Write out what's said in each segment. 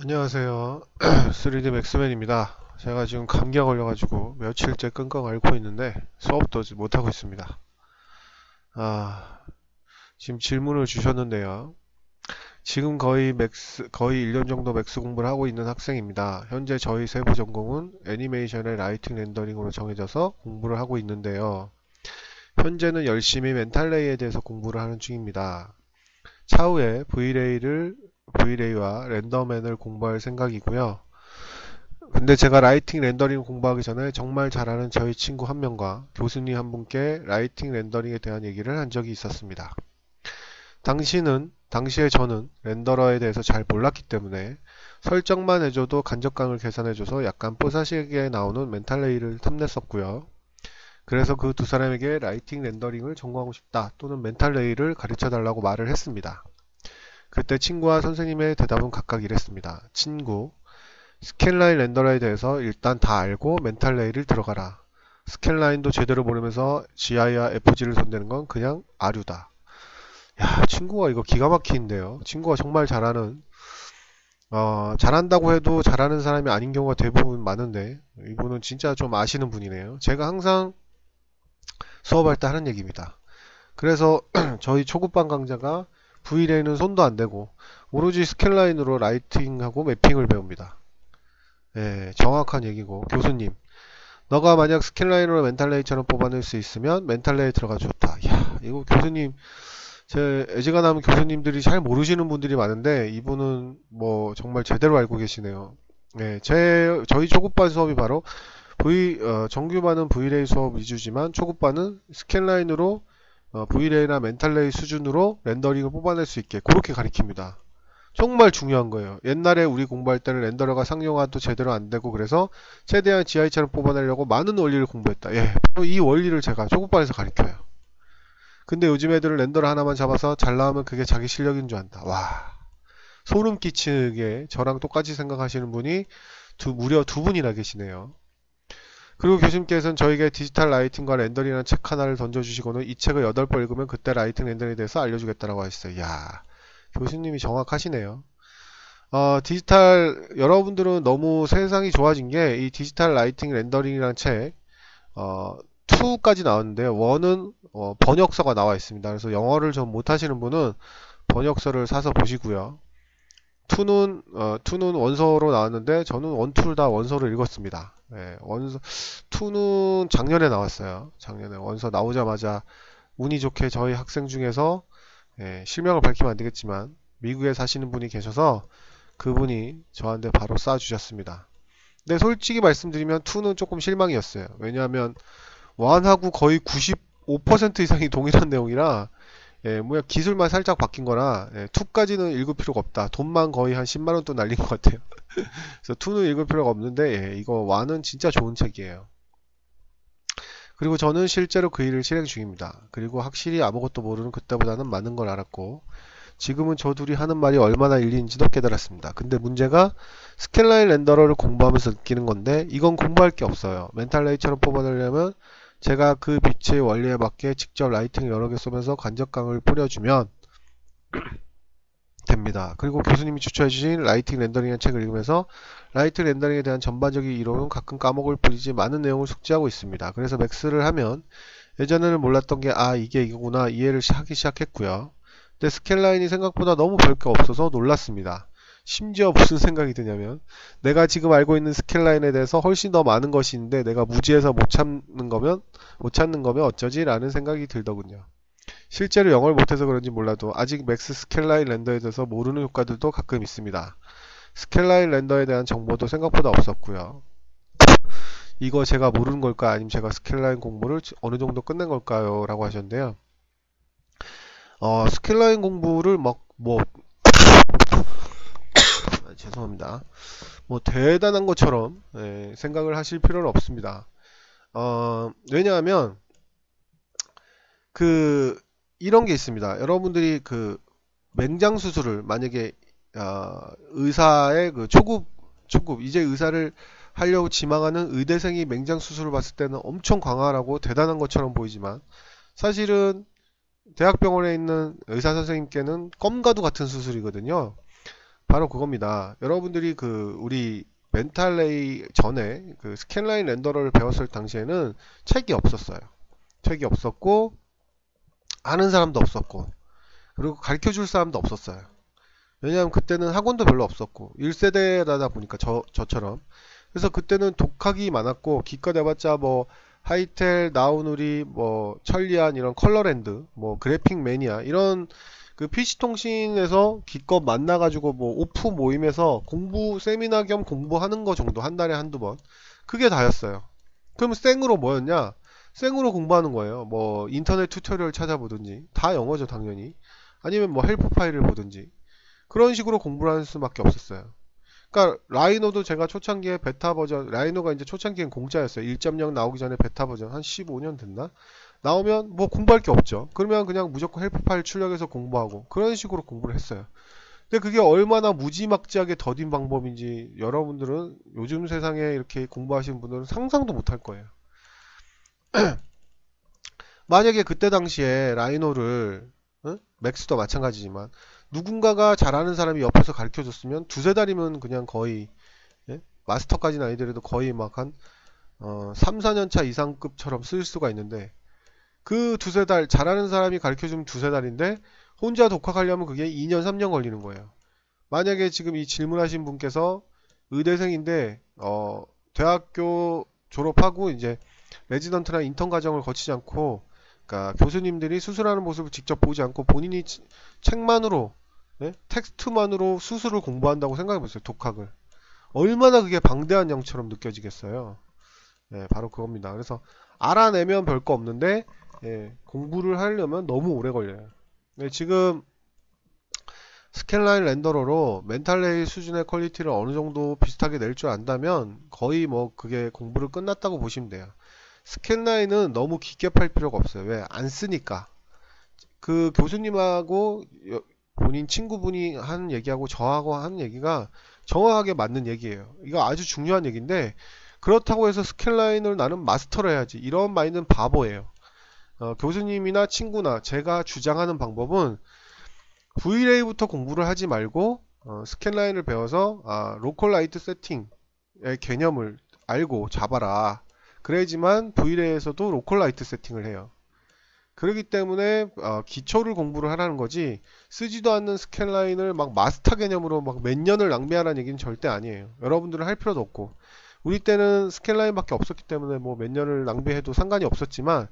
안녕하세요. 3D 맥스맨입니다. 제가 지금 감기가 걸려가지고 며칠째 끙끙 앓고 있는데 수업도 못하고 있습니다. 아, 지금 질문을 주셨는데요. 지금 거의 1년 정도 맥스 공부를 하고 있는 학생입니다. 현재 저희 세부 전공은 애니메이션의 라이팅 렌더링으로 정해져서 공부를 하고 있는데요. 현재는 열심히 멘탈 레이에 대해서 공부를 하는 중입니다. 차후에 V-Ray와 렌더맨을 공부할 생각이고요. 근데 제가 라이팅 렌더링 공부하기 전에 정말 잘하는 저희 친구 한 명과 교수님 한 분께 라이팅 렌더링에 대한 얘기를 한 적이 있었습니다. 당시에 저는 렌더러에 대해서 잘 몰랐기 때문에 설정만 해줘도 간접강을 계산해줘서 약간 뽀사시하게 나오는 멘탈레이를 탐냈었고요. 그래서 그 두 사람에게 라이팅 렌더링을 전공하고 싶다 또는 멘탈레이를 가르쳐 달라고 말을 했습니다. 그때 친구와 선생님의 대답은 각각 이랬습니다. 친구, 스캔라인 렌더러에 대해서 일단 다 알고 멘탈 레이를 들어가라. 스캔라인도 제대로 모르면서 GI와 FG를 손대는 건 그냥 아류다. 야, 친구가 이거 기가 막히는데요. 친구가 정말 잘한다고 해도 잘하는 사람이 아닌 경우가 대부분 많은데, 이분은 진짜 좀 아시는 분이네요. 제가 항상 수업할 때 하는 얘기입니다. 그래서 저희 초급반 강좌가 V레이는 손도 안 대고, 오로지 스캔라인으로 라이팅하고 매핑을 배웁니다. 예, 정확한 얘기고, 교수님. 너가 만약 스캔라인으로 멘탈레이처럼 뽑아낼 수 있으면 멘탈레이에 들어가 좋다. 이야, 이거 교수님, 제 애지간하면 교수님들이 잘 모르시는 분들이 많은데 이분은 뭐 정말 제대로 알고 계시네요. 네, 저희 초급반 수업이 바로 정규반은 V레이 수업 위주지만 초급반은 스캔라인으로 V레이나 멘탈레이 수준으로 렌더링을 뽑아낼 수 있게 그렇게 가리킵니다. 정말 중요한 거예요. 옛날에 우리 공부할 때는 렌더러가 상용화도 제대로 안 되고 그래서 최대한 GI처럼 뽑아내려고 많은 원리를 공부했다. 예, 바로 이 원리를 제가 초급반에서 가르쳐요. 근데 요즘 애들은 렌더를 하나만 잡아서 잘 나오면 그게 자기 실력인 줄 안다. 와, 소름 끼치게 저랑 똑같이 생각하시는 분이 무려 두 분이나 계시네요. 그리고 교수님께서는 저에게 디지털 라이팅과 렌더링이라는 책 하나를 던져주시고는 이 책을 8번 읽으면 그때 라이팅 렌더링에 대해서 알려주겠다라고 하셨어요. 이야, 교수님이 정확하시네요. 여러분들은 너무 세상이 좋아진 게 이 디지털 라이팅 렌더링이라는 책, 2까지 나왔는데요. 1은 번역서가 나와 있습니다. 그래서 영어를 좀 못하시는 분은 번역서를 사서 보시고요. 2는 원서로 나왔는데 저는 1, 2를 다 원서로 읽었습니다. 네, 2는 작년에 나왔어요. 작년에 원서 나오자마자 운이 좋게 저희 학생 중에서 실명을 밝히면 안 되겠지만 미국에 사시는 분이 계셔서 그분이 저한테 바로 쏴주셨습니다. 근데 솔직히 말씀드리면 2는 조금 실망이었어요. 왜냐하면 1하고 거의 95% 이상이 동일한 내용이라 뭐야 기술만 살짝 바뀐 거라 2까지는 읽을 필요가 없다. 돈만 거의 한 10만원 또 날린 것 같아요. 그래서 2는 읽을 필요가 없는데 이거 1은 진짜 좋은 책이에요. 그리고 저는 실제로 그 일을 실행 중입니다. 그리고 확실히 아무것도 모르는 그때보다는 많은 걸 알았고 지금은 저 둘이 하는 말이 얼마나 일리인지도 깨달았습니다. 근데 문제가 스캔라인 렌더러를 공부하면서 느끼는 건데 이건 공부할 게 없어요. 멘탈레이처럼 뽑아내려면 제가 그 빛의 원리에 맞게 직접 라이팅을 여러 개 쏘면서 간접광을 뿌려주면 됩니다. 그리고 교수님이 추천해주신 라이팅 렌더링이라는 책을 읽으면서 라이팅 렌더링에 대한 전반적인 이론은 가끔 까먹을 뿐이지 많은 내용을 숙지하고 있습니다. 그래서 맥스를 하면 예전에는 몰랐던 게 이게 이거구나 이해를 하기 시작했고요. 근데 스캔라인이 생각보다 너무 별 게 없어서 놀랐습니다. 심지어 무슨 생각이 드냐면 내가 지금 알고 있는 스캔라인에 대해서 훨씬 더 많은 것이 있는데 내가 무지해서 못 찾는 거면 어쩌지? 라는 생각이 들더군요. 실제로 영어를 못해서 그런지 몰라도 아직 맥스 스캔라인 렌더에 대해서 모르는 효과들도 가끔 있습니다. 스캔라인 렌더에 대한 정보도 생각보다 없었고요. 이거 제가 모르는 걸까? 아니면 제가 스캔라인 공부를 어느 정도 끝낸 걸까요? 라고 하셨는데요. 스캔라인 공부를 죄송합니다. 뭐 대단한 것처럼 생각을 하실 필요는 없습니다. 왜냐하면 그 이런 게 있습니다. 여러분들이 그 맹장 수술을 만약에 의사의 그 초급 이제 의사를 하려고 지망하는 의대생이 맹장 수술을 봤을 때는 엄청 광활하고 대단한 것처럼 보이지만 사실은 대학병원에 있는 의사 선생님께는 껌과도 같은 수술이거든요. 바로 그겁니다. 여러분들이 그 우리 멘탈레이 전에 그 스캔라인 렌더러를 배웠을 당시에는 책이 없었어요. 책이 없었고 아는 사람도 없었고 그리고 가르쳐 줄 사람도 없었어요. 왜냐하면 그때는 학원도 별로 없었고 1세대라다 보니까 저처럼. 그래서 그때는 독학이 많았고 기껏 해봤자 뭐 하이텔, 나우누리, 뭐 천리안 이런 컬러랜드, 뭐 그래픽 매니아 이런 그 PC통신에서 기껏 만나가지고 뭐 오프 모임에서 공부 세미나 겸 공부하는 거 정도 한 달에 한두 번 그게 다였어요. 그럼 생으로 뭐였냐? 생으로 공부하는 거예요. 뭐 인터넷 튜토리얼 찾아보든지 다 영어죠 당연히. 아니면 뭐 헬프 파일을 보든지 그런 식으로 공부를 하는 수밖에 없었어요. 그러니까 라이노도 제가 초창기에 베타 버전, 라이노가 이제 초창기엔 공짜였어요. 1.0 나오기 전에 베타 버전 한 15년 됐나? 나오면 뭐 공부할 게 없죠. 그러면 그냥 무조건 헬프 파일 출력해서 공부하고 그런 식으로 공부를 했어요. 근데 그게 얼마나 무지막지하게 더딘 방법인지 여러분들은 요즘 세상에 이렇게 공부하시는 분들은 상상도 못할 거예요. 만약에 그때 당시에 라이노를 맥스도 마찬가지지만 누군가가 잘하는 사람이 옆에서 가르쳐 줬으면 두세 달이면 그냥 거의 예? 마스터까지는 아니더라도 거의 막 한 3, 4년 차 이상급처럼 쓸 수가 있는데 그 두세 달 잘하는 사람이 가르쳐 주면 두세 달인데 혼자 독학하려면 그게 2년, 3년 걸리는 거예요. 만약에 지금 이 질문하신 분께서 의대생인데 대학교 졸업하고 이제 레지던트나 인턴 과정을 거치지 않고 그러니까 교수님들이 수술하는 모습을 직접 보지 않고 본인이 책만으로 텍스트만으로 수술을 공부한다고 생각해 보세요. 독학을. 얼마나 그게 방대한 양처럼 느껴지겠어요. 네, 바로 그겁니다. 그래서 알아내면 별거 없는데 공부를 하려면 너무 오래 걸려요. 네, 지금 스캔라인 렌더러로 멘탈레이 수준의 퀄리티를 어느 정도 비슷하게 낼 줄 안다면 거의 뭐 그게 공부를 끝났다고 보시면 돼요. 스캔라인은 너무 깊게 팔 필요가 없어요. 왜? 안 쓰니까. 그 교수님하고 본인 친구분이 하는 얘기하고 저하고 하는 얘기가 정확하게 맞는 얘기예요. 이거 아주 중요한 얘기인데 그렇다고 해서 스캔라인을 나는 마스터를 해야지. 이런 마인드는 바보예요. 교수님이나 친구나 제가 주장하는 방법은 VLA부터 공부를 하지 말고 스캔라인을 배워서 로컬 라이트 세팅의 개념을 알고 잡아라. 그래야지만 VLA에서도 로컬 라이트 세팅을 해요. 그렇기 때문에 기초를 공부를 하라는 거지 쓰지도 않는 스캔라인을 막 마스터 개념으로 막 몇 년을 낭비하라는 얘기는 절대 아니에요. 여러분들은 할 필요도 없고 우리 때는 스캔라인밖에 없었기 때문에 뭐 몇 년을 낭비해도 상관이 없었지만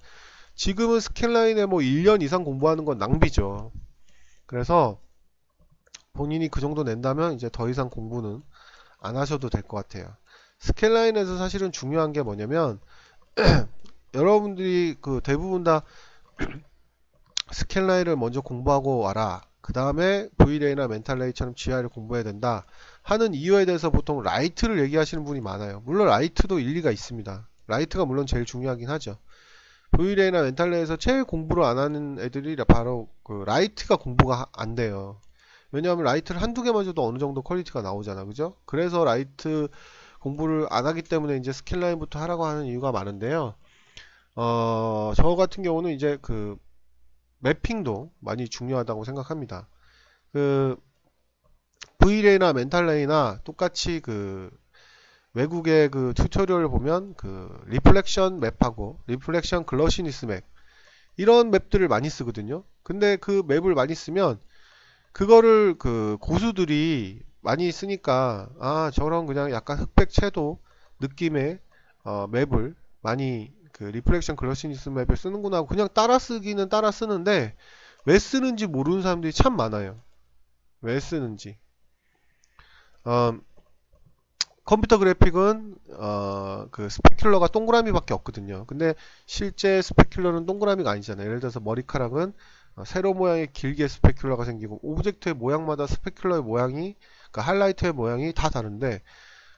지금은 스캔라인에 뭐 1년 이상 공부하는 건 낭비죠. 그래서 본인이 그 정도 낸다면 이제 더 이상 공부는 안 하셔도 될 것 같아요. 스캔라인에서 사실은 중요한 게 뭐냐면 여러분들이 그 대부분 다 스캔라인을 먼저 공부하고 와라. 그 다음에 VLA나 멘탈레이처럼 GI를 공부해야 된다. 하는 이유에 대해서 보통 라이트를 얘기하시는 분이 많아요. 물론 라이트도 일리가 있습니다. 라이트가 물론 제일 중요하긴 하죠. VLA나 멘탈레이에서 제일 공부를 안 하는 애들이 바로 그 라이트가 공부가 안 돼요. 왜냐하면 라이트를 한두 개만 줘도 어느 정도 퀄리티가 나오잖아. 그죠? 그래서 라이트 공부를 안 하기 때문에 이제 스캔라인부터 하라고 하는 이유가 많은데요. 저 같은 경우는 이제 그 매핑도 많이 중요하다고 생각합니다. 그 VLA나 멘탈레이나 똑같이 그 외국의 그 튜토리얼을 보면 그 리플렉션 맵하고 리플렉션 글러시니스 맵 이런 맵들을 많이 쓰거든요. 근데 그 맵을 많이 쓰면 그거를 그 고수들이 많이 쓰니까 저런 그냥 약간 흑백 채도 느낌의 맵을 많이 그 리플렉션 글러시니스 맵을 쓰는구나 하고 그냥 따라 쓰기는 따라 쓰는데 왜 쓰는지 모르는 사람들이 참 많아요. 왜 쓰는지. 어, 컴퓨터 그래픽은 그 스페큘러가 동그라미밖에 없거든요. 근데 실제 스페큘러는 동그라미가 아니잖아요. 예를 들어서 머리카락은 세로 모양의 길게 스페큘러가 생기고 오브젝트의 모양마다 스페큘러의 모양이 그러니까 하이라이트의 모양이 다 다른데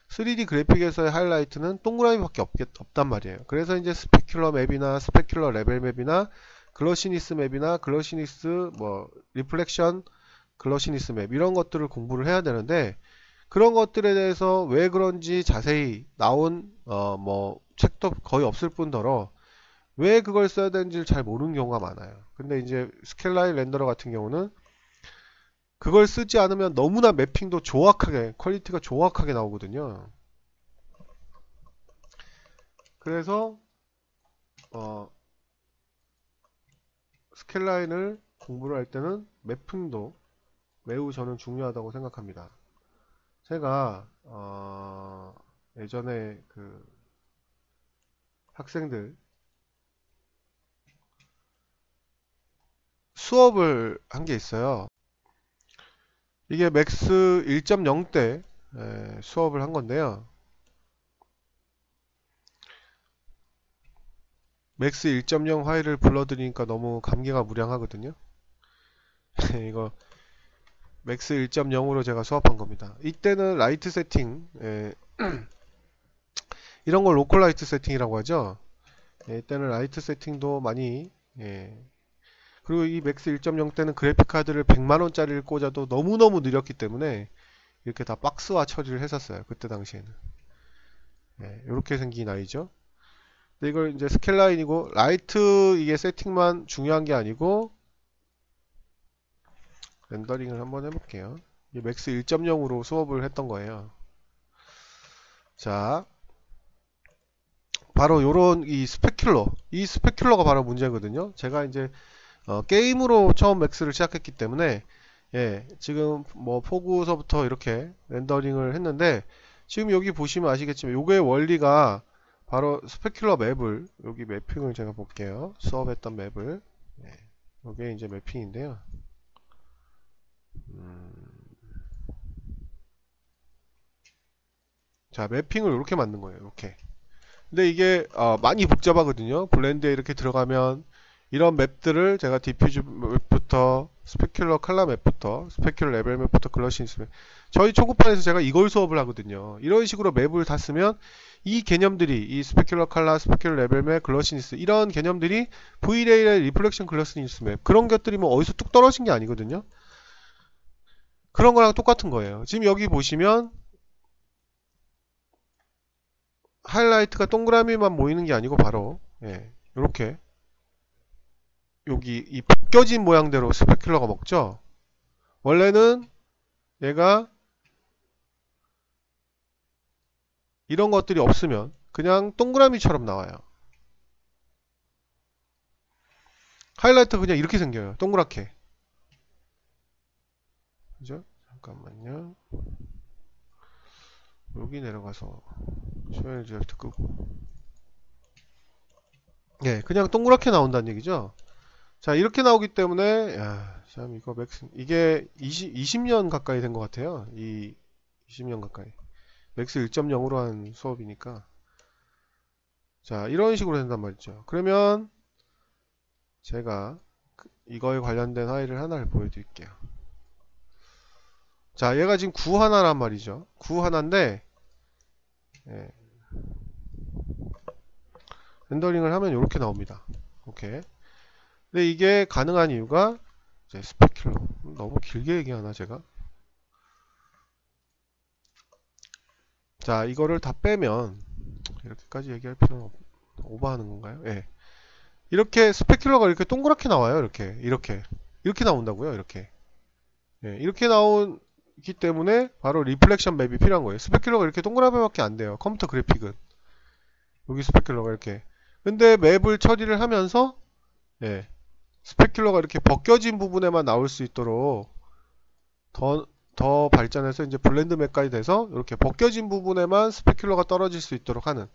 3D 그래픽에서의 하이라이트는 동그라미밖에 없단 말이에요. 그래서 이제 스페큘러 맵이나 스페큘러 레벨 맵이나 글러시니스 맵이나 글러시니스 뭐 리플렉션 글러시니스 맵 이런 것들을 공부를 해야 되는데 그런 것들에 대해서 왜 그런지 자세히 나온 뭐 책도 거의 없을 뿐더러 왜 그걸 써야 되는지를 잘 모르는 경우가 많아요. 근데 이제 스캔라인 렌더러 같은 경우는 그걸 쓰지 않으면 너무나 매핑도 조악하게, 퀄리티가 조악하게 나오거든요. 그래서 스켈라인을 공부를 할 때는 매핑도 매우 저는 중요하다고 생각합니다. 제가 예전에 그 학생들 수업을 한 게 있어요. 이게 맥스 1.0 때 수업을 한 건데요. 맥스 1.0 파일을 불러드리니까 너무 감기가 무량하거든요. 이거 맥스 1.0으로 제가 수업한 겁니다. 이때는 라이트 세팅, 이런 걸 로컬 라이트 세팅이라고 하죠. 이때는 라이트 세팅도 많이, 그리고 이 맥스 1.0 때는 그래픽 카드를 100만원짜리를 꽂아도 너무너무 느렸기 때문에 이렇게 다 박스화 처리를 했었어요. 그때 당시에는. 이렇게 생긴 아이죠. 근데 이걸 이제 스켈라인이고, 라이트 이게 세팅만 중요한 게 아니고, 렌더링을 한번 해볼게요. 이 맥스 1.0으로 수업을 했던 거예요. 자, 바로 요런 이 스페큘러가 바로 문제거든요. 제가 이제 게임으로 처음 맥스를 시작했기 때문에 지금 뭐 포구서부터 이렇게 렌더링을 했는데, 지금 여기 보시면 아시겠지만 요게 원리가 바로 스페큘러 맵을, 여기 매핑을 제가 볼게요. 수업했던 맵을, 요게 이제 매핑인데요. 자, 매핑을 이렇게 만든 거예요. 이렇게. 근데 이게 많이 복잡하거든요. 블렌드에 이렇게 들어가면 이런 맵들을 제가 디퓨즈 맵부터 스페큘러 컬러 맵부터 스페큘러 레벨 맵부터 글러시니스 맵, 저희 초급반에서 제가 이걸 수업을 하거든요. 이런 식으로 맵을 다 쓰면 이 개념들이, 이 스페큘러 컬러, 스페큘러 레벨 맵, 글러시니스, 이런 개념들이 V레일의 리플렉션 글러시니스 맵, 그런 것들이 뭐 어디서 뚝 떨어진 게 아니거든요. 그런 거랑 똑같은 거예요. 지금 여기 보시면 하이라이트가 동그라미만 모이는 게 아니고 바로 이렇게 여기 이 벗겨진 모양대로 스페큘러가 먹죠. 원래는 얘가 이런 것들이 없으면 그냥 동그라미처럼 나와요. 하이라이트가 그냥 이렇게 생겨요. 동그랗게. 그죠? 잠깐만요. 여기 내려가서 쇼 디렉트 끄고, 그냥 동그랗게 나온다는 얘기죠. 자, 이렇게 나오기 때문에 참 이거 맥스, 이게 20년 가까이 된 것 같아요. 20년 가까이. 맥스 1.0으로 한 수업이니까. 자, 이런 식으로 된단 말이죠. 그러면 제가 이거에 관련된 파일을 하나를 보여드릴게요. 자, 얘가 지금 9 하나란 말이죠. 9 하나인데 렌더링을 하면 이렇게 나옵니다. 오케이. 근데 이게 가능한 이유가 이제 스페큘러, 너무 길게 얘기하나 제가? 자, 이거를 다 빼면 이렇게까지 얘기할 필요는 오버하는 건가요? 이렇게 스페큘러가 이렇게 동그랗게 나와요. 이렇게 나온다고요. 이렇게 나오기 때문에 바로 리플렉션 맵이 필요한 거예요. 스페큘러가 이렇게 동그라미밖에 안 돼요. 컴퓨터 그래픽은 여기 스페큘러가 이렇게. 근데 맵을 처리를 하면서 스페큘러가 이렇게 벗겨진 부분에만 나올 수 있도록 더 발전해서 이제 블렌드 맵까지 돼서 이렇게 벗겨진 부분에만 스페큘러가 떨어질 수 있도록 하는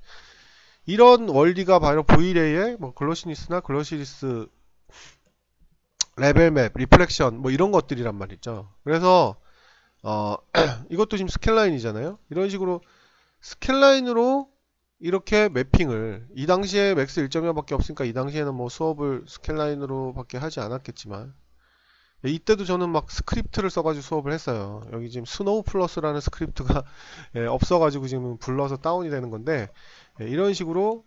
이런 원리가 바로 V레이의 뭐 글로시니스나 글로시리스 레벨 맵, 리플렉션 뭐 이런 것들이란 말이죠. 그래서 이것도 지금 스켈라인이잖아요. 이런 식으로 스켈라인으로 이렇게 매핑을, 이 당시에 맥스 1.0밖에 없으니까 이 당시에는 뭐 수업을 스켈라인으로 밖에 하지 않았겠지만, 이때도 저는 막 스크립트를 써가지고 수업을 했어요. 여기 지금 스노우 플러스라는 스크립트가 없어가지고 지금 불러서 다운이 되는 건데, 이런 식으로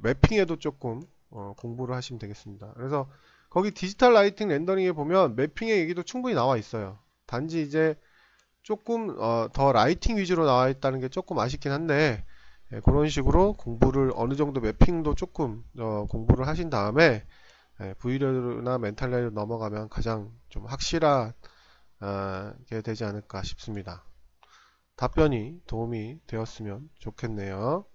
매핑에도 조금 공부를 하시면 되겠습니다. 그래서 거기 디지털 라이팅 렌더링에 보면 매핑의 얘기도 충분히 나와 있어요. 단지 이제 조금 더 라이팅 위주로 나와 있다는 게 조금 아쉽긴 한데, 그런 식으로 공부를 어느 정도 매핑도 조금 공부를 하신 다음에 V레이나 멘탈 레이로 넘어가면 가장 좀 확실한 게 되지 않을까 싶습니다. 답변이 도움이 되었으면 좋겠네요.